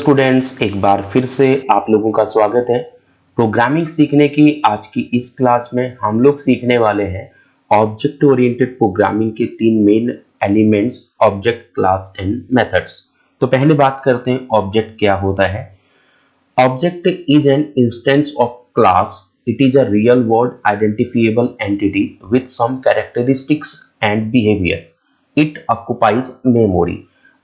Students, एक बार फिर से आप लोगों का स्वागत है। प्रोग्रामिंग सीखने की आज की इस क्लास में हम लोग सीखने वाले हैं ऑब्जेक्ट ओरिएंटेड प्रोग्रामिंग के तीन main elements, object, class and methods. तो पहले बात करते हैं ऑब्जेक्ट क्या होता है। Object is an instance of class. It is a real world identifiable entity with some characteristics and behaviour. It occupies memory.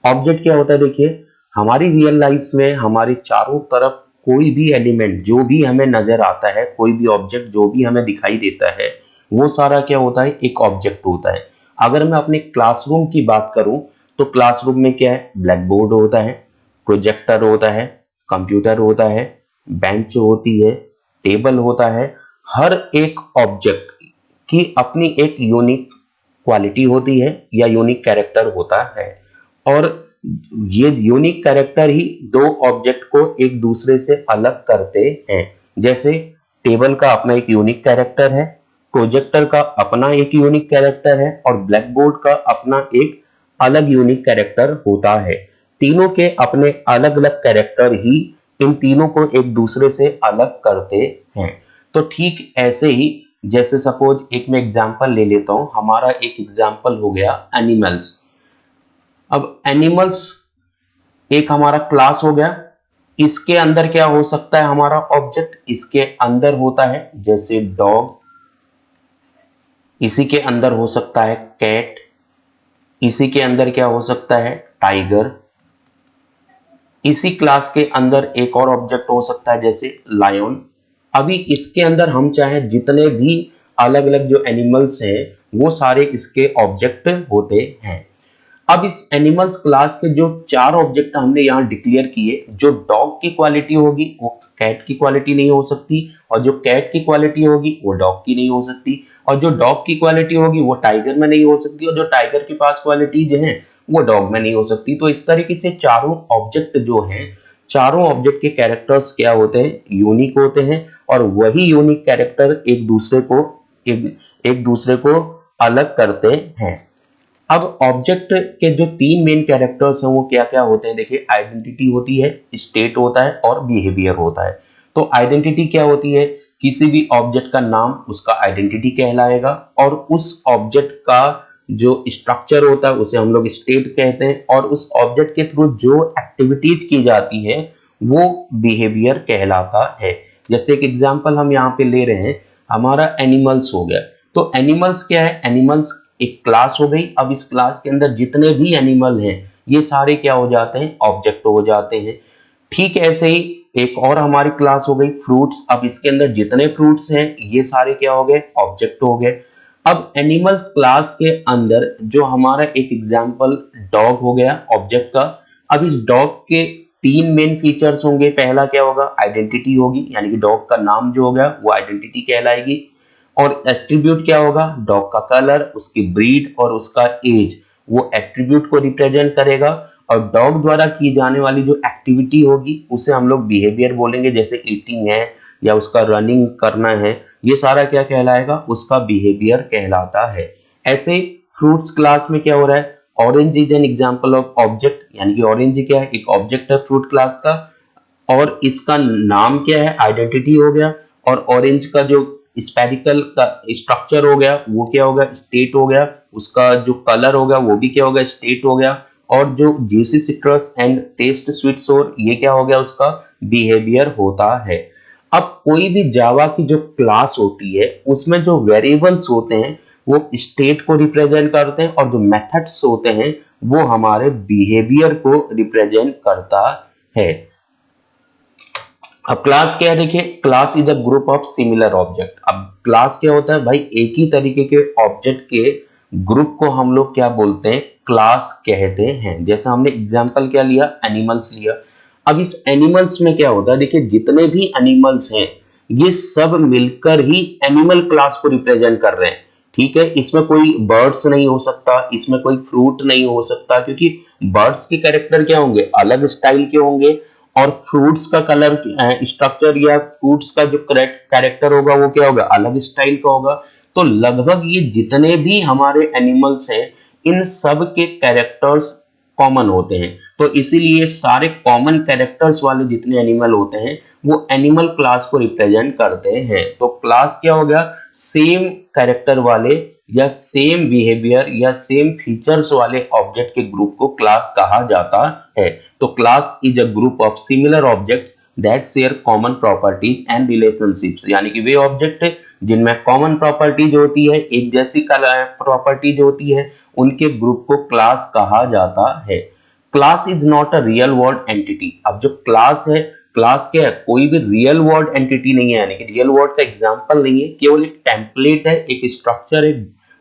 Object क्या होता है, देखिए हमारी रियल लाइफ में हमारे चारों तरफ कोई भी एलिमेंट जो भी हमें नजर आता है, कोई भी ऑब्जेक्ट जो भी हमें दिखाई देता है, वो सारा क्या होता है, एक ऑब्जेक्ट होता है। अगर मैं अपने क्लासरूम की बात करूं तो क्लासरूम में क्या है, ब्लैक बोर्ड होता है, प्रोजेक्टर होता है, कंप्यूटर होता है, बेंच होती है, टेबल होता है। हर एक ऑब्जेक्ट की अपनी एक यूनिक क्वालिटी होती है या यूनिक कैरेक्टर होता है, और ये यूनिक कैरेक्टर ही दो ऑब्जेक्ट को एक दूसरे से अलग करते हैं। जैसे टेबल का अपना एक यूनिक कैरेक्टर है, प्रोजेक्टर का अपना एक यूनिक कैरेक्टर है, और ब्लैक बोर्ड का अपना एक अलग यूनिक कैरेक्टर होता है। तीनों के अपने अलग अलग कैरेक्टर ही इन तीनों को एक दूसरे से अलग करते हैं। तो ठीक ऐसे ही, जैसे सपोज एक मैं एग्जांपल ले लेता हूं, हमारा एक एग्जांपल हो गया एनिमल्स। अब एनिमल्स एक हमारा क्लास हो गया। इसके अंदर क्या हो सकता है, हमारा ऑब्जेक्ट इसके अंदर होता है, जैसे डॉग, इसी के अंदर हो सकता है कैट, इसी के अंदर क्या हो सकता है, टाइगर। इसी क्लास के अंदर एक और ऑब्जेक्ट हो सकता है जैसे लायन। अभी इसके अंदर हम चाहे जितने भी अलग अलग जो एनिमल्स हैं वो सारे इसके ऑब्जेक्ट होते हैं। अब इस एनिमल्स क्लास के जो चार ऑब्जेक्ट हमने यहाँ डिक्लेयर किए, जो डॉग की क्वालिटी होगी वो कैट की क्वालिटी नहीं हो सकती, और जो कैट की क्वालिटी होगी वो डॉग की नहीं हो सकती, और जो डॉग की क्वालिटी होगी वो टाइगर में नहीं हो सकती, और जो टाइगर के पास क्वालिटीज हैं वो डॉग में नहीं हो सकती। तो इस तरीके से चारों ऑब्जेक्ट जो हैं, चारों ऑब्जेक्ट के कैरेक्टर्स क्या होते हैं, यूनिक होते हैं, और वही यूनिक कैरेक्टर एक दूसरे को अलग करते हैं। अब ऑब्जेक्ट के जो तीन मेन कैरेक्टर्स हैं वो क्या क्या होते हैं, देखिए आइडेंटिटी होती है, स्टेट होता है और बिहेवियर होता है। तो आइडेंटिटी क्या होती है, किसी भी ऑब्जेक्ट का नाम उसका आइडेंटिटी कहलाएगा, और उस ऑब्जेक्ट का जो स्ट्रक्चर होता है उसे हम लोग स्टेट कहते हैं, और उस ऑब्जेक्ट के थ्रू जो एक्टिविटीज की जाती है वो बिहेवियर कहलाता है। जैसे एक एग्जांपल हम यहाँ पे ले रहे हैं, हमारा एनिमल्स हो गया। तो एनिमल्स क्या है, एनिमल्स एक क्लास हो गई। अब इस क्लास के अंदर जितने भी एनिमल हैं ये सारे क्या हो जाते हैं, ऑब्जेक्ट हो जाते हैं। ठीक ऐसे ही एक और हमारी क्लास हो गई फ्रूट्स। अब इसके अंदर जितने फ्रूट्स हैं ये सारे क्या हो गए, ऑब्जेक्ट हो गए। अब एनिमल्स क्लास के अंदर जो हमारा एक एग्जांपल डॉग हो गया ऑब्जेक्ट का। अब इस डॉग के तीन मेन फीचर्स होंगे। पहला क्या होगा, आइडेंटिटी होगी, यानी कि डॉग का नाम जो हो गया वो आइडेंटिटी कहलाएगी। और एट्रीब्यूट क्या होगा, डॉग का कलर, उसकी ब्रीड और उसका एज, वो एट्रीब्यूट को रिप्रेजेंट करेगा। और डॉग द्वारा की जाने वाली जो एक्टिविटी होगी उसे हम लोग बिहेवियर बोलेंगे, जैसे ईटिंग है या उसका रनिंग करना है, ये सारा क्या कहलाएगा, उसका बिहेवियर कहलाता है। ऐसे फ्रूट्स क्लास में क्या हो रहा है, orange is an example of object, यानी कि ऑरेंज क्या है, एक ऑब्जेक्ट है फ्रूट क्लास का, और इसका नाम क्या है, आइडेंटिटी हो गया। और ऑरेंज का जो स्पेरिकल का स्ट्रक्चर हो गया वो क्या होगा, स्टेट हो गया। उसका जो कलर होगा वो भी क्या होगा, स्टेट हो गया। और जो juicy citrus and test sweet सोर, ये क्या हो गया, उसका बिहेवियर होता है। अब कोई भी जावा की जो क्लास होती है उसमें जो वेरिएबल्स होते हैं वो स्टेट को रिप्रेजेंट करते हैं, और जो मेथड्स होते हैं वो हमारे बिहेवियर को रिप्रेजेंट करता है। अब क्लास क्या है, देखिए class is a group of similar object. अब क्लास क्या होता है भाई, एक ही तरीके के ऑब्जेक्ट के ग्रुप को हम लोग क्या बोलते हैं, क्लास कहते हैं। जैसे हमने एग्जांपल क्या लिया, एनिमल्स लिया। अब इस एनिमल्स में क्या होता है, देखिए जितने भी एनिमल्स हैं ये सब मिलकर ही एनिमल क्लास को रिप्रेजेंट कर रहे हैं। ठीक है, इसमें कोई बर्ड्स नहीं हो सकता, इसमें कोई फ्रूट नहीं हो सकता, क्योंकि बर्ड्स के कैरेक्टर क्या होंगे, अलग स्टाइल के होंगे, और फ्रूट्स का कलर स्ट्रक्चर या फ्रूट्स का जो कैरेक्टर होगा वो क्या होगा, अलग स्टाइल का होगा। तो लगभग ये जितने भी हमारे एनिमल्स हैं इन सब के कैरेक्टर्स कॉमन होते हैं। तो इसीलिए सारे कॉमन कैरेक्टर्स वाले जितने एनिमल होते हैं वो एनिमल क्लास को रिप्रेजेंट करते हैं। तो क्लास क्या हो गया, सेम कैरेक्टर वाले या सेम बिहेवियर या सेम फीचर्स वाले ऑब्जेक्ट के ग्रुप को क्लास कहा जाता है। तो class is a group of similar objects that share common properties and relationships, यानी कि वे ऑब्जेक्ट जिनमें कॉमन प्रॉपर्टीज होती है, एक जैसी प्रॉपर्टीज होती है, उनके ग्रुप को क्लास कहा जाता है। Class is not a real world entity. अब जो क्लास है, क्लास क्या है, कोई भी रियल वर्ल्ड एंटिटी नहीं है, यानी कि रियल वर्ल्ड का एग्जांपल नहीं है, केवल एक टेम्पलेट है, एक स्ट्रक्चर है,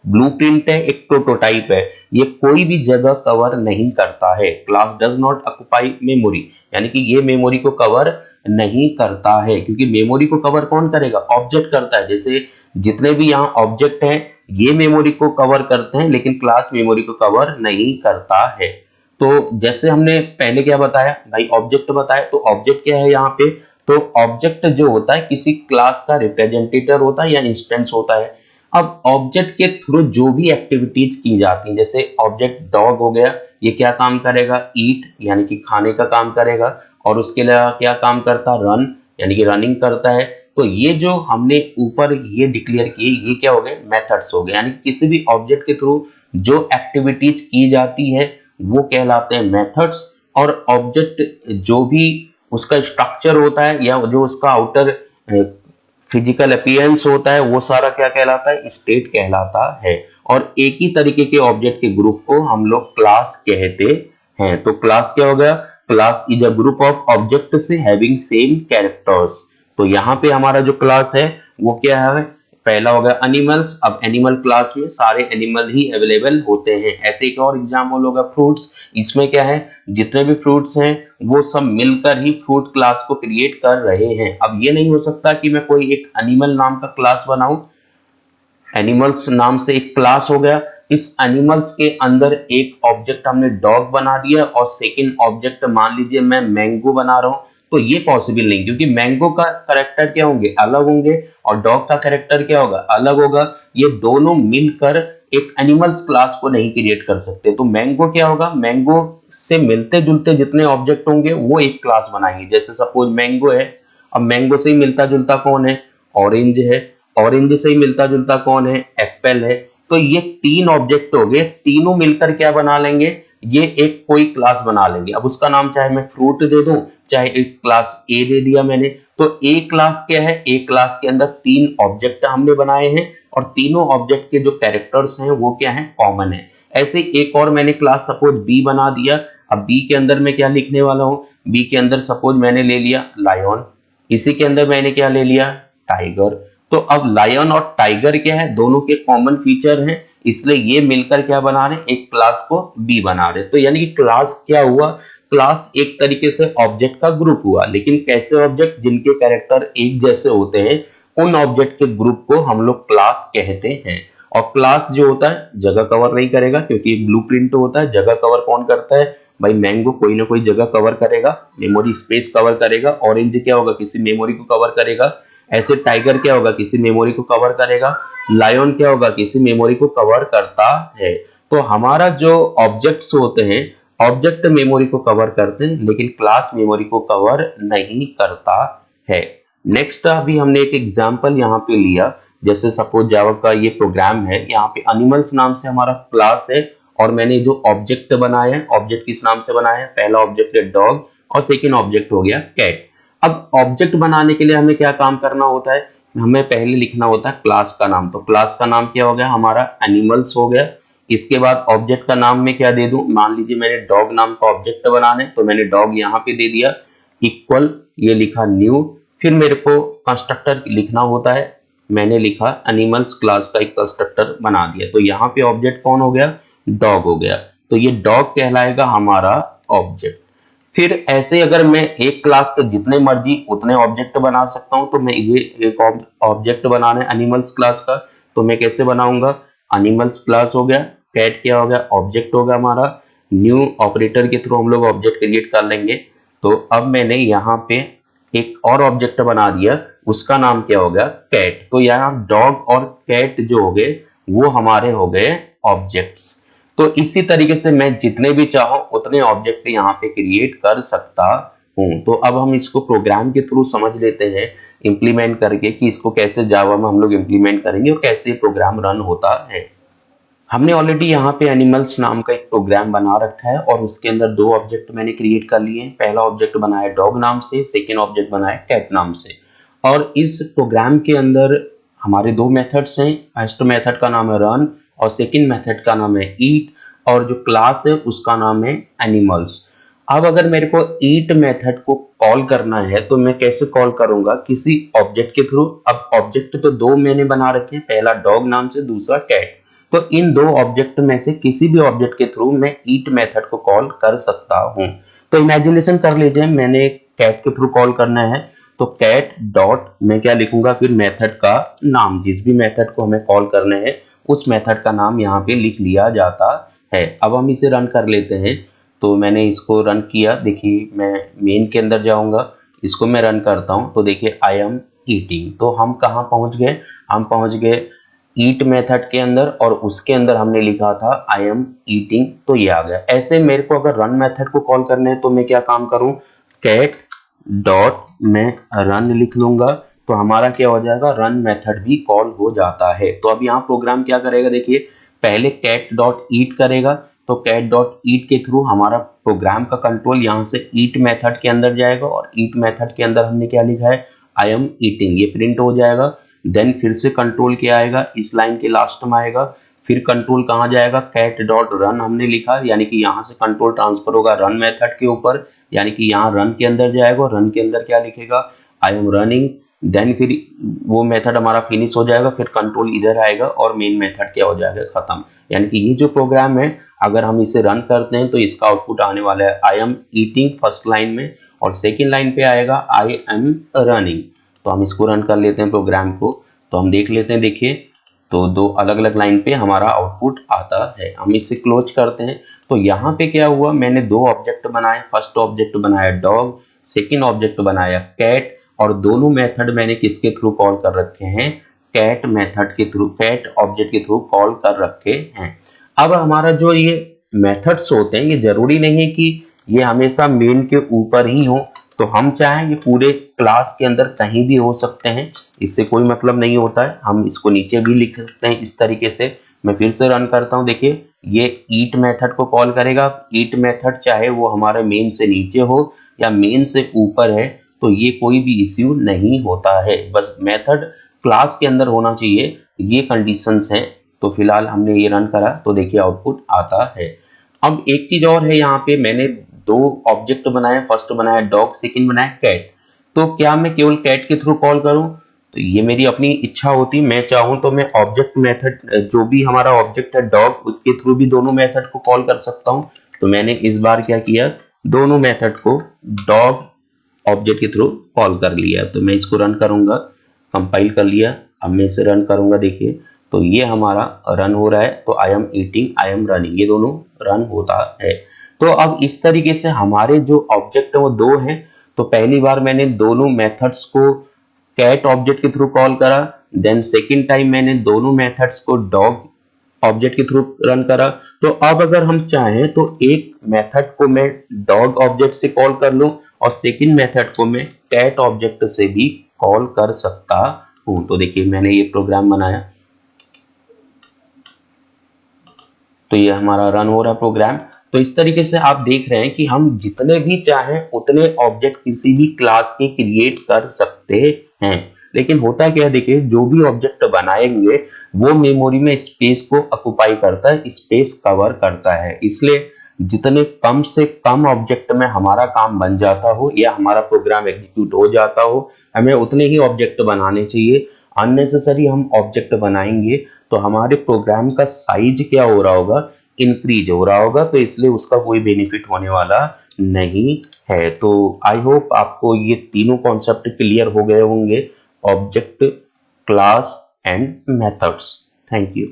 ब्लूप्रिंट है, एक प्रोटोटाइप है। ये कोई भी जगह कवर नहीं करता है। Class does not occupy memory, यानी कि ये मेमोरी को कवर नहीं करता है, क्योंकि मेमोरी को कवर कौन करेगा, ऑब्जेक्ट करता है। जैसे जितने भी यहाँ ऑब्जेक्ट हैं ये मेमोरी को कवर करते हैं, लेकिन क्लास मेमोरी को कवर नहीं करता है। तो जैसे हमने पहले क्या बताया भाई, ऑब्जेक्ट बताया, तो ऑब्जेक्ट क्या है यहाँ पे, तो ऑब्जेक्ट जो होता है किसी क्लास का रिप्रेजेंटेटिव होता है या इंस्टेंस होता है। अब ऑब्जेक्ट के थ्रू जो भी एक्टिविटीज की जाती हैं, जैसे ऑब्जेक्ट डॉग हो गया, ये क्या काम करेगा, ईट यानी कि खाने का काम करेगा, और उसके अलावा क्या काम करता, रन यानी कि रनिंग करता है। तो ये जो हमने ऊपर ये डिक्लेयर किए, ये क्या हो गए, मेथड्स हो गए, यानी किसी भी ऑब्जेक्ट के थ्रू जो एक्टिविटीज की जाती है वो कहलाते हैं मेथड्स। और ऑब्जेक्ट जो भी उसका स्ट्रक्चर होता है या जो उसका आउटर फिजिकल अपीयरेंस होता है वो सारा क्या कहलाता है, स्टेट कहलाता है। और एक ही तरीके के ऑब्जेक्ट के ग्रुप को हम लोग क्लास कहते हैं। तो क्लास क्या हो गया, class is a group of object से हैविंग सेम कैरेक्टर्स। तो यहाँ पे हमारा जो क्लास है वो क्या है, पहला हो गया एनिमल्स। अब एनिमल क्लास में सारे एनिमल ही अवेलेबल होते हैं। ऐसे एक और एग्जाम्पल होगा फ्रूट्स। इसमें क्या है, जितने भी फ्रूट्स हैं वो सब मिलकर ही फ्रूट क्लास को क्रिएट कर रहे हैं। अब ये नहीं हो सकता कि मैं कोई एक एनिमल नाम का क्लास बनाऊं, एनिमल्स नाम से एक क्लास हो गया, इस एनिमल्स के अंदर एक ऑब्जेक्ट हमने डॉग बना दिया और सेकंड ऑब्जेक्ट मान लीजिए मैं मैंगो बना रहा हूं। तो ये पॉसिबल नहीं, क्योंकि मैंगो का कैरेक्टर क्या होंगे, अलग होंगे, और डॉग का कैरेक्टर क्या होगा, अलग होगा। ये दोनों मिलकर एक एनिमल्स क्लास को नहीं क्रिएट कर सकते। तो मैंगो क्या होगा, मैंगो से मिलते जुलते जितने ऑब्जेक्ट होंगे वो एक क्लास बनाएंगे। जैसे सपोज मैंगो है, अब मैंगो से ही मिलता जुलता कौन है, ऑरेंज है, ऑरेंज से ही मिलता जुलता कौन है, एप्पल है। तो ये तीन ऑब्जेक्ट हो गए, तीनों मिलकर क्या बना लेंगे, ये एक कोई क्लास बना लेंगे। अब उसका नाम चाहे मैं फ्रूट दे दूं, चाहे एक क्लास ए दे दिया मैंने। तो ए क्लास क्या है, ए क्लास के अंदर तीन ऑब्जेक्ट हमने बनाए हैं और तीनों ऑब्जेक्ट के जो कैरेक्टर्स हैं वो क्या है, कॉमन है। ऐसे एक और मैंने क्लास सपोज बी बना दिया। अब बी के अंदर मैं क्या लिखने वाला हूं, बी के अंदर सपोज मैंने ले लिया लायन, इसी के अंदर मैंने क्या ले लिया, टाइगर। तो अब लायन और टाइगर क्या है, दोनों के कॉमन फीचर हैं, इसलिए ये मिलकर क्या बना रहे, एक क्लास को बी बना रहे। तो यानी कि क्लास क्या हुआ, क्लास एक तरीके से ऑब्जेक्ट का ग्रुप हुआ। लेकिन कैसे ऑब्जेक्ट, जिनके कैरेक्टर एक जैसे होते हैं, उन ऑब्जेक्ट के ग्रुप को हम लोग क्लास कहते हैं। और क्लास जो होता है जगह कवर नहीं करेगा, क्योंकि एक ब्लूप्रिंट होता है। जगह कवर कौन करता है भाई, मैंगो कोई ना कोई जगह कवर करेगा, मेमोरी स्पेस कवर करेगा। ऑरेंज क्या होगा, किसी मेमोरी को कवर करेगा। ऐसे टाइगर क्या होगा, किसी मेमोरी को कवर करेगा। लायन क्या होगा, किसी मेमोरी को कवर करता है। तो हमारा जो ऑब्जेक्ट्स होते हैं, ऑब्जेक्ट मेमोरी को कवर करते हैं, लेकिन क्लास मेमोरी को कवर नहीं करता है। नेक्स्ट अभी हमने एक एग्जांपल यहाँ पे लिया, जैसे सपोज जावा का ये प्रोग्राम है, यहाँ पे एनिमल्स नाम से हमारा क्लास है, और मैंने जो ऑब्जेक्ट बनाया है, ऑब्जेक्ट किस नाम से बनाया है, पहला ऑब्जेक्ट है डॉग और सेकेंड ऑब्जेक्ट हो गया कैट। अब ऑब्जेक्ट बनाने के लिए हमें क्या काम करना होता है, हमें पहले लिखना होता है क्लास का नाम। तो क्लास का नाम क्या हो गया हमारा, एनिमल्स हो गया। इसके बाद ऑब्जेक्ट का नाम में क्या दे दूं, मान लीजिए मैंने डॉग नाम का ऑब्जेक्ट बनाना है, तो मैंने डॉग यहाँ पे दे दिया, इक्वल ये लिखा न्यू। फिर मेरे को कंस्ट्रक्टर लिखना होता है, मैंने लिखा एनिमल्स क्लास का एक कंस्ट्रक्टर बना दिया। तो यहाँ पे ऑब्जेक्ट कौन हो गया, डॉग हो गया। तो ये डॉग कहलाएगा हमारा ऑब्जेक्ट। फिर ऐसे अगर मैं एक क्लास के जितने मर्जी उतने ऑब्जेक्ट बना सकता हूं, तो मैं ये एक ऑब्जेक्ट बनाना है एनिमल्स क्लास का, तो मैं कैसे बनाऊंगा, एनिमल्स क्लास हो गया, कैट क्या हो गया, ऑब्जेक्ट होगा हमारा, न्यू ऑपरेटर के थ्रू हम लोग ऑब्जेक्ट क्रिएट कर लेंगे। तो अब मैंने यहाँ पे एक और ऑब्जेक्ट बना दिया, उसका नाम क्या हो गया, कैट। तो यहाँ डॉग और कैट जो हो गए वो हमारे हो गए ऑब्जेक्ट्स। तो इसी तरीके से मैं जितने भी चाहूं उतने ऑब्जेक्ट यहाँ पे क्रिएट कर सकता हूं। तो अब हम इसको प्रोग्राम के थ्रू समझ लेते हैं इंप्लीमेंट करके कि इसको कैसे जावा में हम लोग इंप्लीमेंट करेंगे और कैसे प्रोग्राम रन होता है। हमने ऑलरेडी यहाँ पे एनिमल्स नाम का एक प्रोग्राम बना रखा है और उसके अंदर दो ऑब्जेक्ट मैंने क्रिएट कर लिए हैं। पहला ऑब्जेक्ट बनाया डॉग नाम से, सेकेंड ऑब्जेक्ट बनाया कैट नाम से। और इस प्रोग्राम के अंदर हमारे दो मेथड्स हैं। फर्स्ट मेथड का नाम है रन और सेकेंड मेथड का नाम है ईट, और जो क्लास है उसका नाम है एनिमल्स। अब अगर मेरे को ईट मेथड को कॉल करना है तो मैं कैसे कॉल करूंगा, किसी ऑब्जेक्ट के थ्रू। अब ऑब्जेक्ट तो दो मैंने बना रखे हैं, पहला डॉग नाम से, दूसरा कैट। तो इन दो ऑब्जेक्ट में से किसी भी ऑब्जेक्ट के थ्रू मैं ईट मेथड को कॉल कर सकता हूं। तो इमेजिनेशन कर लीजिए मैंने कैट के थ्रू कॉल करना है, तो कैट डॉट मैं क्या लिखूंगा, फिर मेथड का नाम, जिस भी मेथड को हमें कॉल करना है उस मेथड का नाम यहाँ पे लिख लिया जाता है। अब हम इसे रन कर लेते हैं। तो मैंने इसको रन किया, देखिए मैं मेन के अंदर जाऊंगा, इसको मैं रन करता हूं तो देखिए आई एम ईटिंग। तो हम कहाँ पहुंच गए, हम पहुंच गए ईट मेथड के अंदर और उसके अंदर हमने लिखा था आई एम ईटिंग, तो ये आ गया। ऐसे मेरे को अगर रन मेथड को कॉल करना है तो मैं क्या काम करूं, कैट डॉट मैं रन लिख लूंगा, तो हमारा क्या हो जाएगा, रन मेथड भी कॉल हो जाता है। तो अब यहाँ प्रोग्राम क्या करेगा, देखिए पहले कैट डॉट ईट करेगा, तो कैट डॉट ईट के थ्रू हमारा प्रोग्राम का कंट्रोल यहाँ से ईट मेथड के अंदर जाएगा और ईट मेथड के अंदर हमने क्या लिखा है, आई एम ईटिंग, ये प्रिंट हो जाएगा। देन फिर से कंट्रोल क्या आएगा, इस लाइन के लास्ट में आएगा, फिर कंट्रोल कहाँ जाएगा, कैट डॉट रन हमने लिखा, यानी कि यहाँ से कंट्रोल ट्रांसफर होगा रन मेथड के ऊपर, यानी कि यहाँ रन के अंदर जाएगा और रन के अंदर क्या लिखेगा, आई एम रनिंग। देन फिर वो मेथड हमारा फिनिश हो जाएगा, फिर कंट्रोल इधर आएगा और मेन मेथड क्या हो जाएगा, खत्म। यानी कि ये जो प्रोग्राम है अगर हम इसे रन करते हैं तो इसका आउटपुट आने वाला है I am eating first line में, और सेकेंड लाइन पे आएगा आई एम रनिंग। तो हम इसको रन कर लेते हैं प्रोग्राम को, तो हम देख लेते हैं, देखिए तो दो अलग अलग लाइन पे हमारा आउटपुट आता है। हम इसे क्लोज करते हैं। तो यहाँ पे क्या हुआ, मैंने दो ऑब्जेक्ट बनाए, फर्स्ट ऑब्जेक्ट बनाया डॉग, सेकेंड ऑब्जेक्ट बनाया कैट, और दोनों मेथड मैंने किसके थ्रू कॉल कर रखे हैं, कैट मेथड के थ्रू, कैट ऑब्जेक्ट के थ्रू कॉल कर रखे हैं। अब हमारा जो ये मेथड्स होते हैं ये जरूरी नहीं है कि ये हमेशा मेन के ऊपर ही हो, तो हम चाहें ये पूरे क्लास के अंदर कहीं भी हो सकते हैं, इससे कोई मतलब नहीं होता है। हम इसको नीचे भी लिख सकते हैं इस तरीके से। मैं फिर से रन करता हूं, देखिए ये ईट मेथड को कॉल करेगा। ईट मेथड चाहे वो हमारे मेन से नीचे हो या मेन से ऊपर है, तो ये कोई भी इश्यू नहीं होता है, बस मेथड क्लास के अंदर होना चाहिए, ये कंडीशंस हैं। तो फिलहाल हमने ये रन करा तो देखिए आउटपुट आता है। अब एक चीज और है, यहाँ पे मैंने दो ऑब्जेक्ट बनाए, फर्स्ट बनाया डॉग, सेकंड बनाया कैट। तो क्या मैं केवल कैट के थ्रू कॉल करूं, तो ये मेरी अपनी इच्छा होती, मैं चाहूं तो मैं ऑब्जेक्ट मेथड जो भी हमारा ऑब्जेक्ट है डॉग उसके थ्रू भी दोनों मेथड को कॉल कर सकता हूं। तो मैंने इस बार क्या किया, दोनों मेथड को डॉग ऑब्जेक्ट के थ्रू कॉल कर लिया। तो मैं इसको रन करूंगा, कंपाइल कर लिया, अब मैं इसे रन करूंगा, देखिए तो ये हमारा रन हो रहा है। तो I am eating, I am running, ये दोनों रन होता है। तो अब इस तरीके से हमारे जो ऑब्जेक्ट है वो दो हैं। तो पहली बार मैंने दोनों मेथड्स को कैट ऑब्जेक्ट के थ्रू कॉल करा, देन सेकेंड टाइम मैंने दोनों मेथड्स को डॉग ऑब्जेक्ट के थ्रू रन करा। तो अब अगर हम चाहें तो एक मेथड को मैं डॉग ऑब्जेक्ट से कॉल कर लूं और सेकंड मेथड को मैं कैट ऑब्जेक्ट से भी कॉल कर सकता हूं। तो देखिए मैंने ये प्रोग्राम बनाया, तो ये हमारा रन हो रहा प्रोग्राम। तो इस तरीके से आप देख रहे हैं कि हम जितने भी चाहें उतने ऑब्जेक्ट किसी भी क्लास के क्रिएट कर सकते हैं। लेकिन होता क्या है, देखिए जो भी ऑब्जेक्ट बनाएंगे वो मेमोरी में स्पेस को ऑक्युपाई करता है, स्पेस कवर करता है। इसलिए जितने कम से कम ऑब्जेक्ट में हमारा काम बन जाता हो या हमारा प्रोग्राम एग्जीक्यूट हो जाता हो, हमें उतने ही ऑब्जेक्ट बनाने चाहिए। अननेसेसरी हम ऑब्जेक्ट बनाएंगे तो हमारे प्रोग्राम का साइज क्या हो रहा होगा, इंक्रीज हो रहा होगा, तो इसलिए उसका कोई बेनिफिट होने वाला नहीं है। तो आई होप आपको ये तीनों कॉन्सेप्ट क्लियर हो गए होंगे, object, class and methods. Thank you.